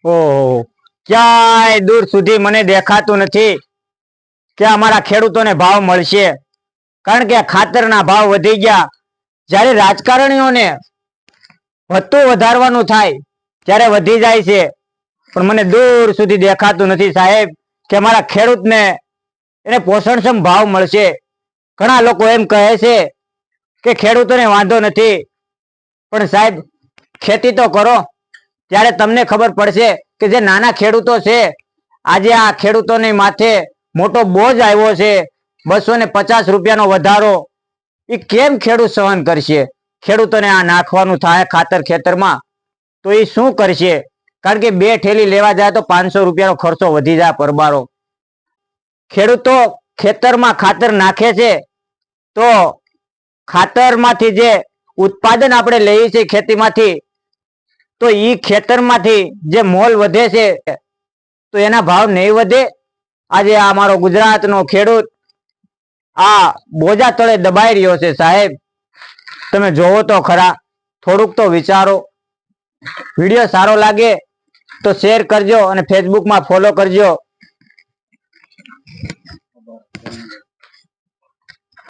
ઓહો, ક્યાંય દૂર સુધી મને દેખાતું નથી કે અમારા ખેડૂતોને ભાવ મળશે, કારણ કે ખાતરના ભાવ વધી ગયા. જ્યારે રાજકારણીઓને ભથ્થું વધારવાનું થાય ત્યારે વધી જાય છે, પણ મને દૂર સુધી દેખાતું નથી સાહેબ કે અમારા ખેડૂતને એને પોષણક્ષમ ભાવ મળશે. ઘણા લોકો એમ કહે છે કે ખેડૂતોને વાંધો નથી, પણ સાહેબ ખેતી તો કરો, ત્યારે તમને ખબર પડશે કે જે નાના ખેડૂતો છે, આજે આ ખેડૂતોની માથે મોટો બોજ આવ્યો છે, 250 રૂપિયાનો વધારો. એ કેમ ખેડૂત સહન કરશે? ખેડૂતોને આ નાખવાનું થાય ખાતર ખેતરમાં તો એ શું કરશે? કારણ કે 2 થેલી લેવા જાય તો 500 રૂપિયાનો ખર્ચો વધી જાય પરબારો. ખેડૂતો ખેતરમાં ખાતર નાખે છે તો ખાતરમાંથી જે ઉત્પાદન આપણે લઈએ છીએ ખેતીમાંથી, તો એ ખેતરમાંથી જે મોલ વધે છે તો એના ભાવ નહીં વધે. આજે આ અમારો ગુજરાતનો ખેડૂત આ બોજા તળે દબાઈ રહ્યો છે સાહેબ. તમે જોવો તો ખરા, થોડુંક તો વિચારો. વિડીયો સારો લાગે તો શેર કરજો અને ફેસબુકમાં ફોલો કરજો.